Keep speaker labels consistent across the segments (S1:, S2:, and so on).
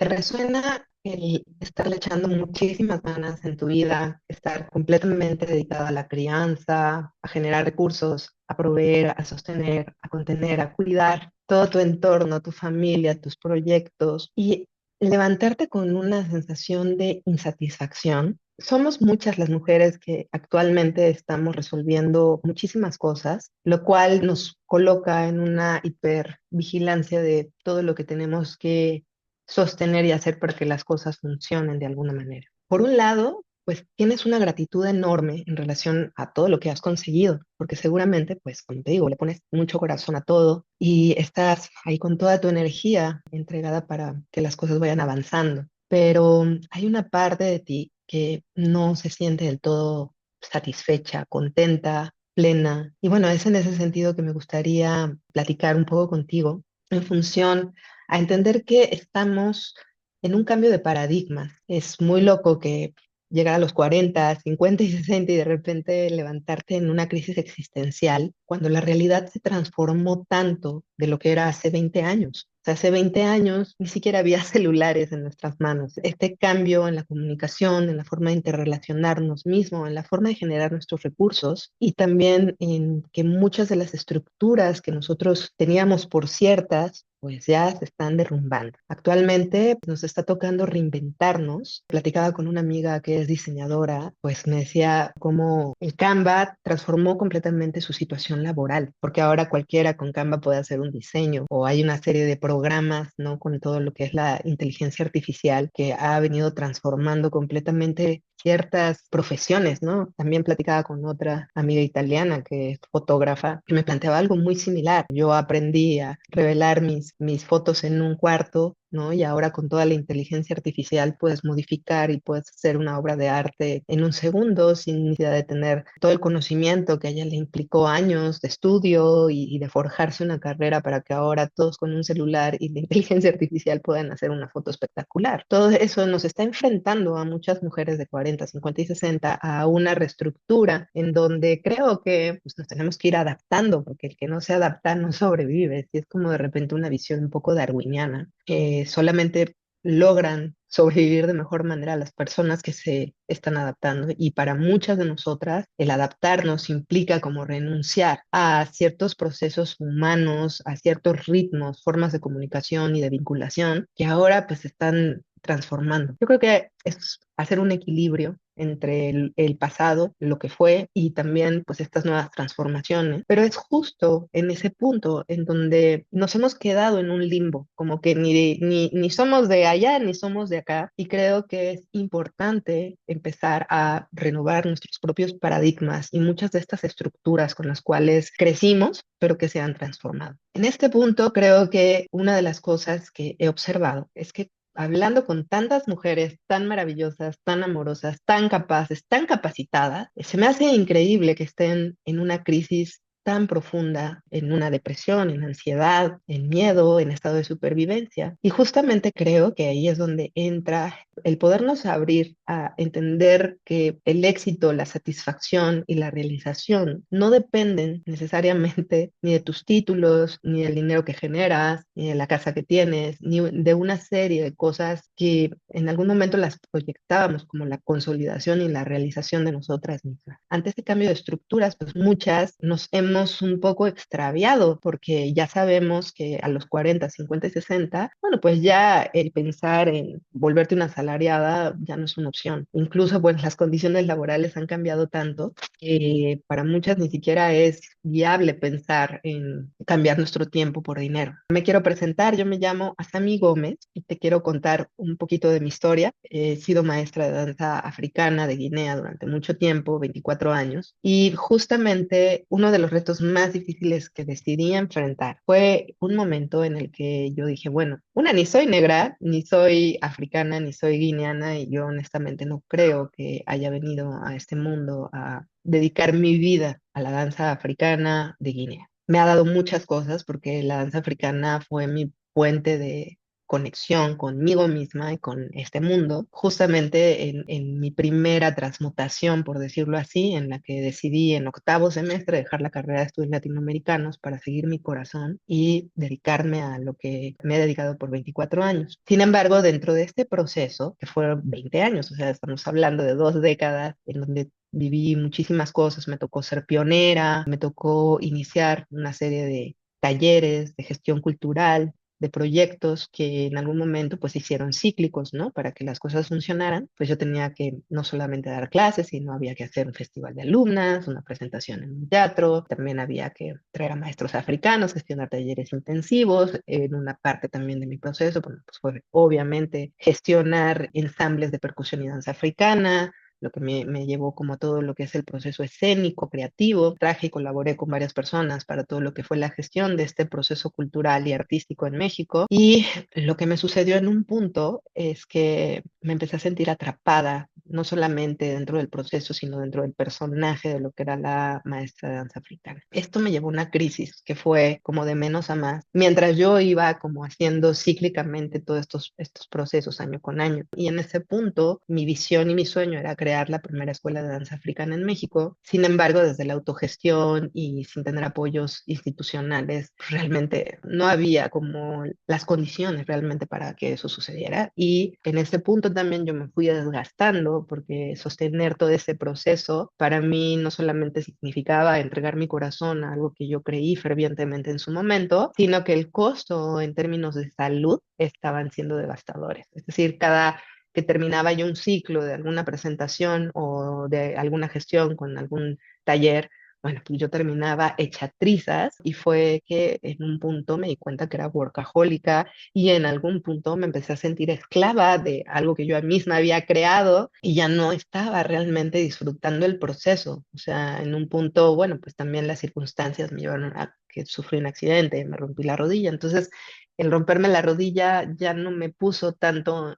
S1: ¿Te resuena el estarle echando muchísimas ganas en tu vida, estar completamente dedicada a la crianza, a generar recursos, a proveer, a sostener, a contener, a cuidar todo tu entorno, tu familia, tus proyectos y levantarte con una sensación de insatisfacción? Somos muchas las mujeres que actualmente estamos resolviendo muchísimas cosas, lo cual nos coloca en una hipervigilancia de todo lo que tenemos que sostener y hacer para que las cosas funcionen de alguna manera. Por un lado, pues tienes una gratitud enorme en relación a todo lo que has conseguido, porque seguramente, pues como te digo, le pones mucho corazón a todo y estás ahí con toda tu energía entregada para que las cosas vayan avanzando. Pero hay una parte de ti que no se siente del todo satisfecha, contenta, plena. Y bueno, es en ese sentido que me gustaría platicar un poco contigo en función a entender que estamos en un cambio de paradigma. Es muy loco que llegar a los 40, 50 y 60 y de repente levantarte en una crisis existencial cuando la realidad se transformó tanto de lo que era hace 20 años. O sea, hace 20 años ni siquiera había celulares en nuestras manos. Este cambio en la comunicación, en la forma de interrelacionarnos mismo, en la forma de generar nuestros recursos y también en que muchas de las estructuras que nosotros teníamos por ciertas, pues ya se están derrumbando. Actualmente pues, nos está tocando reinventarnos. Platicaba con una amiga que es diseñadora, pues me decía cómo el Canva transformó completamente su situación laboral, porque ahora cualquiera con Canva puede hacer un diseño o hay una serie de programas, ¿no? Con todo lo que es la inteligencia artificial que ha venido transformando completamente ciertas profesiones, ¿no? También platicaba con otra amiga italiana que es fotógrafa que me planteaba algo muy similar. Yo aprendí a revelar mis fotos en un cuarto, ¿no? Y ahora con toda la inteligencia artificial puedes modificar y puedes hacer una obra de arte en un segundo sin necesidad de tener todo el conocimiento que a ella le implicó años de estudio y de forjarse una carrera para que ahora todos con un celular y la inteligencia artificial puedan hacer una foto espectacular. Todo eso nos está enfrentando a muchas mujeres de 40, 50 y 60 a una reestructura en donde creo que pues, nos tenemos que ir adaptando, porque el que no se adapta no sobrevive. Y es como de repente una visión un poco darwiniana, que solamente logran sobrevivir de mejor manera las personas que se están adaptando. Y para muchas de nosotras, el adaptarnos implica como renunciar a ciertos procesos humanos, a ciertos ritmos, formas de comunicación y de vinculación que ahora pues están transformando. Yo creo que es hacer un equilibrio entre el pasado, lo que fue, y también pues estas nuevas transformaciones. Pero es justo en ese punto en donde nos hemos quedado en un limbo, como que ni somos de allá ni somos de acá, y creo que es importante empezar a renovar nuestros propios paradigmas y muchas de estas estructuras con las cuales crecimos, pero que se han transformado. En este punto creo que una de las cosas que he observado es que hablando con tantas mujeres tan maravillosas, tan amorosas, tan capaces, tan capacitadas, se me hace increíble que estén en una crisis tan profunda, en una depresión, en ansiedad, en miedo, en estado de supervivencia. Y justamente creo que ahí es donde entra el podernos abrir a entender que el éxito, la satisfacción y la realización no dependen necesariamente ni de tus títulos, ni del dinero que generas, ni de la casa que tienes, ni de una serie de cosas que en algún momento las proyectábamos como la consolidación y la realización de nosotras mismas. Ante este cambio de estructuras, pues muchas nos hemos un poco extraviado porque ya sabemos que a los 40, 50 y 60, bueno, pues ya el pensar en volverte una asalariada ya no es una opción. Incluso, pues las condiciones laborales han cambiado tanto que para muchas ni siquiera es viable pensar en cambiar nuestro tiempo por dinero. Me quiero presentar, yo me llamo Asami Gómez y te quiero contar un poquito de mi historia. He sido maestra de danza africana de Guinea durante mucho tiempo, 24 años, y justamente uno de los retos más difíciles que decidí enfrentar fue un momento en el que yo dije, bueno, una, ni soy negra, ni soy africana, ni soy guineana, y yo honestamente no creo que haya venido a este mundo a dedicar mi vida a la danza africana de Guinea. Me ha dado muchas cosas porque la danza africana fue mi puente de conexión conmigo misma y con este mundo, justamente en mi primera transmutación, por decirlo así, en la que decidí en octavo semestre dejar la carrera de estudios latinoamericanos para seguir mi corazón y dedicarme a lo que me he dedicado por 24 años. Sin embargo, dentro de este proceso, que fueron 20 años, o sea, estamos hablando de 2 décadas en donde viví muchísimas cosas, me tocó ser pionera, me tocó iniciar una serie de talleres de gestión cultural, de proyectos que en algún momento pues se hicieron cíclicos, ¿no? Para que las cosas funcionaran, pues yo tenía que no solamente dar clases, sino había que hacer un festival de alumnas, una presentación en un teatro, también había que traer a maestros africanos, gestionar talleres intensivos, en una parte también de mi proceso, bueno, pues fue obviamente gestionar ensambles de percusión y danza africana, lo que me llevó como todo lo que es el proceso escénico, creativo. Traje y colaboré con varias personas para todo lo que fue la gestión de este proceso cultural y artístico en México. Y lo que me sucedió en un punto es que me empecé a sentir atrapada, no solamente dentro del proceso, sino dentro del personaje de lo que era la maestra de danza africana. Esto me llevó a una crisis que fue como de menos a más, mientras yo iba como haciendo cíclicamente todos estos procesos año con año. Y en ese punto, mi visión y mi sueño era crear la primera escuela de danza africana en México. Sin embargo, desde la autogestión y sin tener apoyos institucionales, realmente no había como las condiciones realmente para que eso sucediera. Y en ese punto también yo me fui desgastando porque sostener todo ese proceso para mí no solamente significaba entregar mi corazón a algo que yo creí fervientemente en su momento, sino que el costo en términos de salud estaban siendo devastadores. Es decir, cada que terminaba yo un ciclo de alguna presentación o de alguna gestión con algún taller, bueno, pues yo terminaba hecha trizas y fue que en un punto me di cuenta que era workahólica y en algún punto me empecé a sentir esclava de algo que yo misma había creado y ya no estaba realmente disfrutando el proceso. O sea, en un punto, bueno, pues también las circunstancias me llevaron a que sufrí un accidente, me rompí la rodilla. Entonces, el romperme la rodilla ya no me puso tanto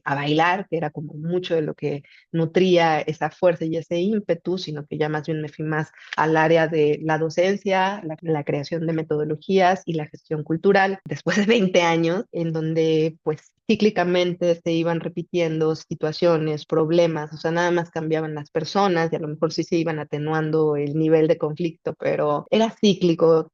S1: a bailar, que era como mucho de lo que nutría esa fuerza y ese ímpetu, sino que ya más bien me fui más al área de la docencia, la creación de metodologías y la gestión cultural, después de 20 años, en donde pues cíclicamente se iban repitiendo situaciones, problemas, o sea, nada más cambiaban las personas y a lo mejor sí se iban atenuando el nivel de conflicto, pero era cíclico,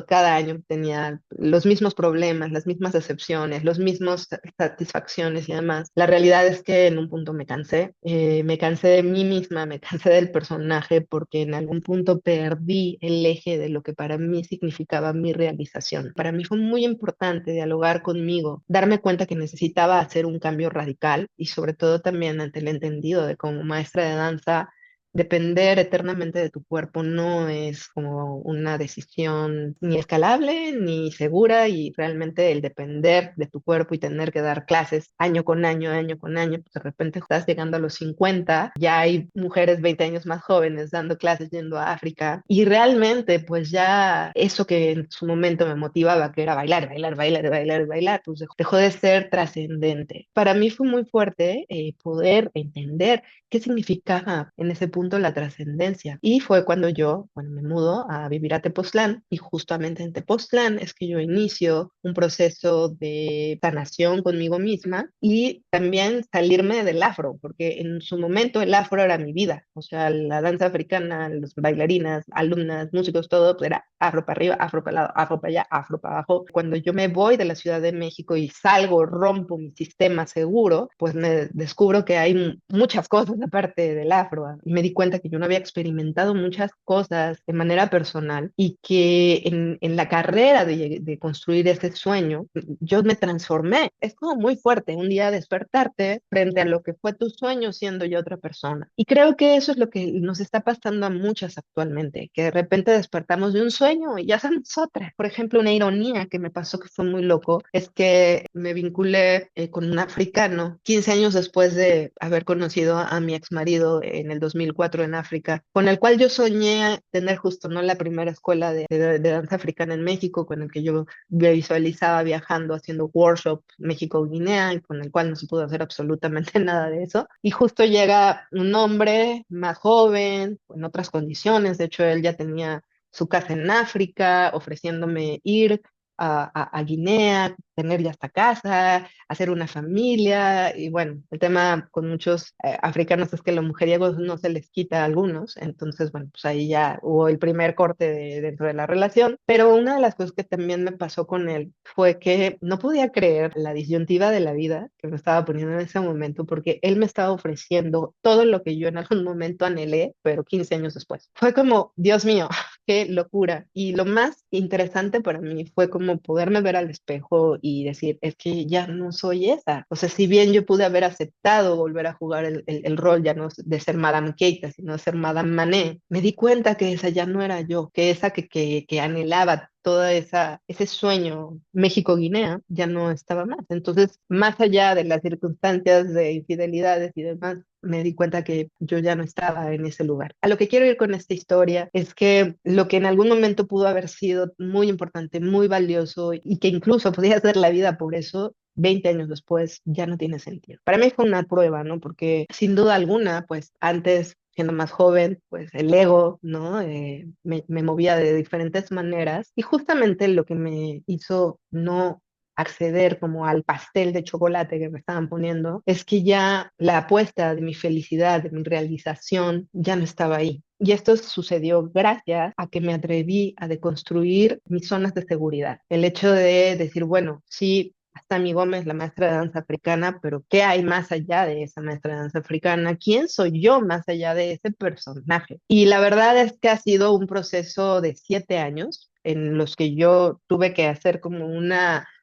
S1: cada año tenía los mismos problemas, las mismas decepciones, los mismos satisfacciones y demás. La realidad es que en un punto me cansé de mí misma, me cansé del personaje porque en algún punto perdí el eje de lo que para mí significaba mi realización. Para mí fue muy importante dialogar conmigo, darme cuenta que necesitaba hacer un cambio radical y sobre todo también ante el entendido de como maestra de danza, depender eternamente de tu cuerpo no es como una decisión ni escalable ni segura y realmente el depender de tu cuerpo y tener que dar clases año con año, pues de repente estás llegando a los 50, ya hay mujeres 20 años más jóvenes dando clases yendo a África y realmente pues ya eso que en su momento me motivaba, que era bailar, bailar, bailar, bailar, bailar, pues dejó de ser trascendente. Para mí fue muy fuerte poder entender qué significaba en ese punto la trascendencia. Y fue cuando yo, bueno, me mudo a vivir a Tepoztlán y justamente en Tepoztlán es que yo inicio un proceso de sanación conmigo misma y también salirme del afro, porque en su momento el afro era mi vida, o sea, la danza africana, los bailarinas, alumnas, músicos, todo, pues era afro para arriba, afro para el lado, afro para allá, afro para abajo. Cuando yo me voy de la Ciudad de México y salgo, rompo mi sistema seguro, pues me descubro que hay muchas cosas aparte del afro. Y me di cuenta que yo no había experimentado muchas cosas de manera personal y que en la carrera de construir ese sueño, yo me transformé. Es como muy fuerte un día despertarte frente a lo que fue tu sueño siendo ya otra persona. Y creo que eso es lo que nos está pasando a muchas actualmente, que de repente despertamos de un sueño y ya somos otra. Por ejemplo, una ironía que me pasó que fue muy loco es que me vinculé con un africano 15 años después de haber conocido a mi ex marido en el 2004 en África, con el cual yo soñé tener justo, ¿no?, la primera escuela de danza africana en México, con el que yo me visualizaba viajando, haciendo workshops México-Guinea, y con el cual no se pudo hacer absolutamente nada de eso. Y justo llega un hombre más joven, en otras condiciones, de hecho él ya tenía su casa en África, ofreciéndome ir. a Guinea, tener ya esta casa, hacer una familia. Y bueno, el tema con muchos africanos es que los mujeriegos no se les quita a algunos. Entonces, bueno, pues ahí ya hubo el primer corte dentro de la relación. Pero una de las cosas que también me pasó con él fue que no podía creer la disyuntiva de la vida que me estaba poniendo en ese momento, porque él me estaba ofreciendo todo lo que yo en algún momento anhelé, pero 15 años después. Fue como, Dios mío, qué locura. Y lo más interesante para mí fue como poderme ver al espejo y decir, es que ya no soy esa. O sea, si bien yo pude haber aceptado volver a jugar el rol ya no de ser Madame Keita, sino de ser Madame Mané, me di cuenta que esa ya no era yo, que esa que anhelaba toda ese sueño México-Guinea ya no estaba más. Entonces, más allá de las circunstancias de infidelidades y demás, me di cuenta que yo ya no estaba en ese lugar. A lo que quiero ir con esta historia es que lo que en algún momento pudo haber sido muy importante, muy valioso y que incluso podía hacer la vida por eso, 20 años después ya no tiene sentido. Para mí fue una prueba, ¿no? Porque sin duda alguna, pues antes, siendo más joven, pues el ego, ¿no? Me movía de diferentes maneras y justamente lo que me hizo no acceder como al pastel de chocolate que me estaban poniendo, es que ya la apuesta de mi felicidad, de mi realización, ya no estaba ahí. Y esto sucedió gracias a que me atreví a deconstruir mis zonas de seguridad. El hecho de decir, bueno, sí, hasta mi Gómez, la maestra de danza africana, pero ¿qué hay más allá de esa maestra de danza africana? ¿Quién soy yo más allá de ese personaje? Y la verdad es que ha sido un proceso de 7 años en los que yo tuve que hacer como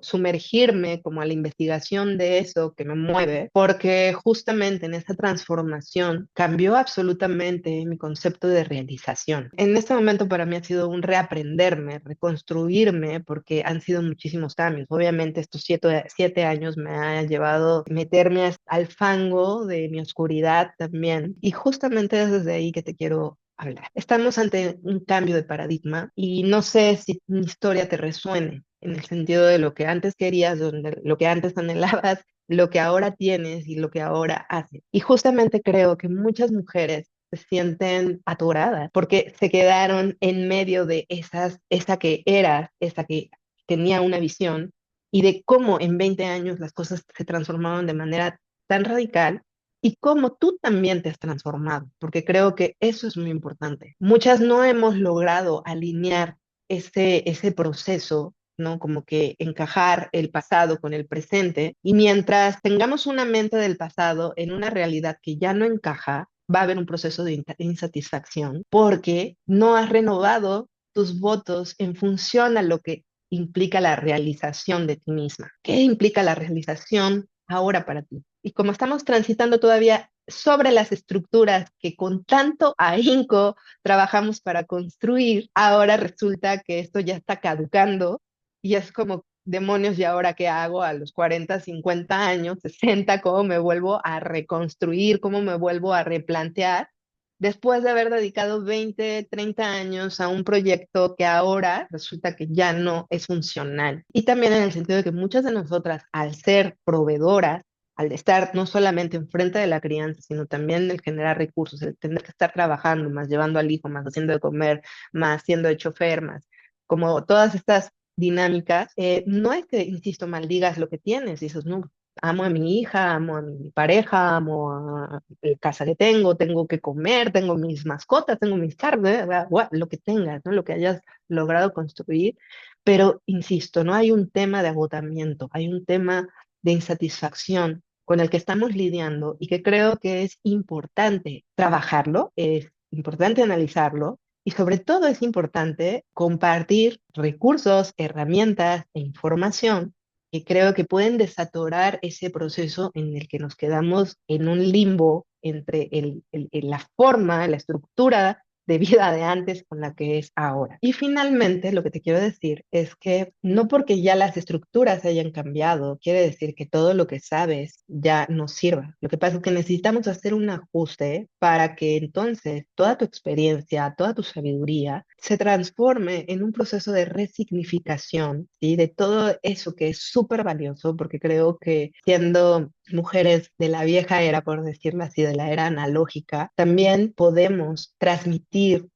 S1: sumergirme como a la investigación de eso que me mueve, porque justamente en esa transformación cambió absolutamente mi concepto de realización. En este momento para mí ha sido un reaprenderme, reconstruirme, porque han sido muchísimos cambios. Obviamente estos 7 años me ha llevado meterme al fango de mi oscuridad también, y justamente es desde ahí que te quiero hablar. Estamos ante un cambio de paradigma y no sé si mi historia te resuene en el sentido de lo que antes querías, lo que antes anhelabas, lo que ahora tienes y lo que ahora haces. Y justamente creo que muchas mujeres se sienten atoradas porque se quedaron en medio de esa que era, esa que tenía una visión y de cómo en 20 años las cosas se transformaron de manera tan radical y cómo tú también te has transformado, porque creo que eso es muy importante. Muchas no hemos logrado alinear ese proceso, ¿no? Como que encajar el pasado con el presente, y mientras tengamos una mente del pasado en una realidad que ya no encaja, va a haber un proceso de insatisfacción porque no has renovado tus votos en función a lo que implica la realización de ti misma. ¿Qué implica la realización ahora para ti? Y como estamos transitando todavía sobre las estructuras que con tanto ahínco trabajamos para construir, ahora resulta que esto ya está caducando y es como, demonios, ¿y ahora qué hago a los 40, 50 años, 60? ¿Cómo me vuelvo a reconstruir? ¿Cómo me vuelvo a replantear? Después de haber dedicado 20, 30 años a un proyecto que ahora resulta que ya no es funcional. Y también en el sentido de que muchas de nosotras, al ser proveedoras, al estar no solamente enfrente de la crianza, sino también el generar recursos, el tener que estar trabajando, más llevando al hijo, más haciendo de comer, más siendo de chofer, más como todas estas dinámicas, no es que, insisto, maldigas lo que tienes, dices, no, amo a mi hija, amo a mi pareja, amo a la casa que tengo que comer, tengo mis mascotas, tengo mis carnes, lo que tengas, ¿no? Lo que hayas logrado construir, pero insisto, no hay un tema de agotamiento, hay un tema de insatisfacción con el que estamos lidiando y que creo que es importante trabajarlo, es importante analizarlo y sobre todo es importante compartir recursos, herramientas e información que creo que pueden desatorar ese proceso en el que nos quedamos en un limbo entre la forma, la estructura de vida de antes con la que es ahora. Y finalmente, lo que te quiero decir es que no porque ya las estructuras hayan cambiado, quiere decir que todo lo que sabes ya no sirva. Lo que pasa es que necesitamos hacer un ajuste para que entonces toda tu experiencia, toda tu sabiduría se transforme en un proceso de resignificación, ¿sí? De todo eso que es súper valioso, porque creo que siendo mujeres de la vieja era, por decirlo así, de la era analógica, también podemos transmitir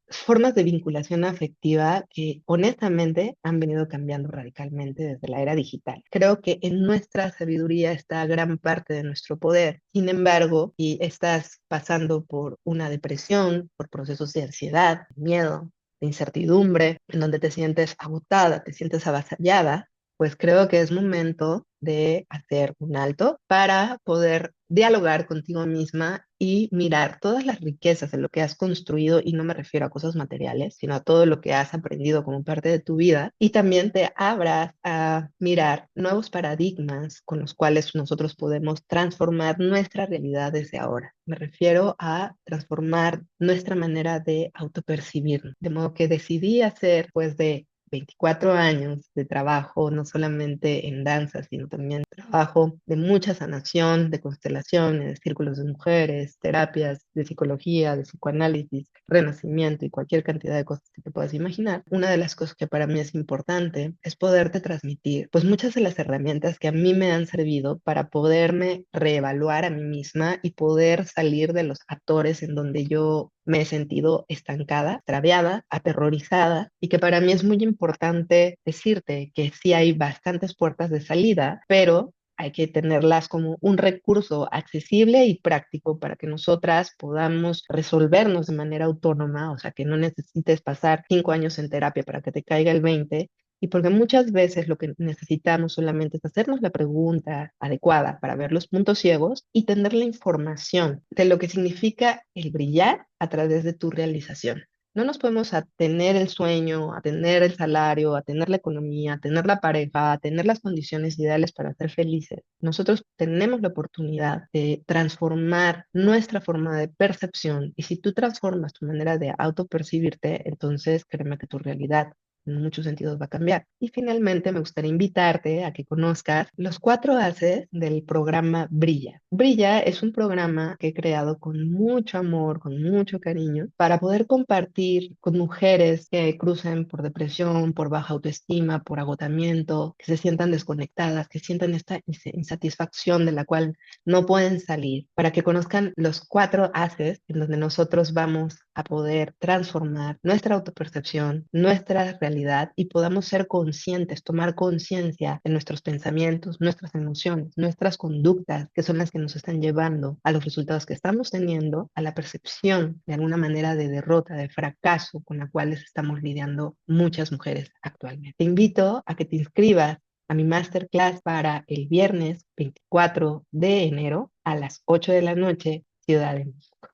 S1: formas de vinculación afectiva que honestamente han venido cambiando radicalmente desde la era digital. Creo que en nuestra sabiduría está gran parte de nuestro poder. Sin embargo, si estás pasando por una depresión, por procesos de ansiedad, miedo, de incertidumbre, en donde te sientes agotada, te sientes avasallada, pues creo que es momento de hacer un alto para poder dialogar contigo misma y mirar todas las riquezas de lo que has construido, y no me refiero a cosas materiales, sino a todo lo que has aprendido como parte de tu vida, y también te abras a mirar nuevos paradigmas con los cuales nosotros podemos transformar nuestra realidad desde ahora. Me refiero a transformar nuestra manera de autopercibirnos, de modo que decidí hacer, pues, de 24 años de trabajo, no solamente en danza, sino también trabajo de mucha sanación, de constelaciones, de círculos de mujeres, terapias de psicología, de psicoanálisis, renacimiento y cualquier cantidad de cosas que te puedas imaginar. Una de las cosas que para mí es importante es poderte transmitir, pues, muchas de las herramientas que a mí me han servido para poderme reevaluar a mí misma y poder salir de los atores en donde yo me he sentido estancada, extraviada, aterrorizada, y que para mí es muy importante decirte que sí hay bastantes puertas de salida, pero hay que tenerlas como un recurso accesible y práctico para que nosotras podamos resolvernos de manera autónoma, o sea, que no necesites pasar 5 años en terapia para que te caiga el 20, y porque muchas veces lo que necesitamos solamente es hacernos la pregunta adecuada para ver los puntos ciegos y tener la información de lo que significa el brillar a través de tu realización. No nos podemos atener el sueño, a tener el salario, a tener la economía, a tener la pareja, a tener las condiciones ideales para ser felices. Nosotros tenemos la oportunidad de transformar nuestra forma de percepción, y si tú transformas tu manera de autopercibirte, entonces créeme que tu realidad en muchos sentidos va a cambiar. Y finalmente me gustaría invitarte a que conozcas los 4 haces del programa Brilla. Brilla es un programa que he creado con mucho amor, con mucho cariño, para poder compartir con mujeres que crucen por depresión, por baja autoestima, por agotamiento, que se sientan desconectadas, que sientan esta insatisfacción de la cual no pueden salir, para que conozcan los 4 haces en donde nosotros vamos a poder transformar nuestra autopercepción, nuestra realidad, y podamos ser conscientes, tomar conciencia de nuestros pensamientos, nuestras emociones, nuestras conductas, que son las que nos están llevando a los resultados que estamos teniendo, a la percepción de alguna manera de derrota, de fracaso con la cual estamos lidiando muchas mujeres actualmente. Te invito a que te inscribas a mi masterclass para el viernes 24 de enero a las 8 de la noche, Ciudad de México.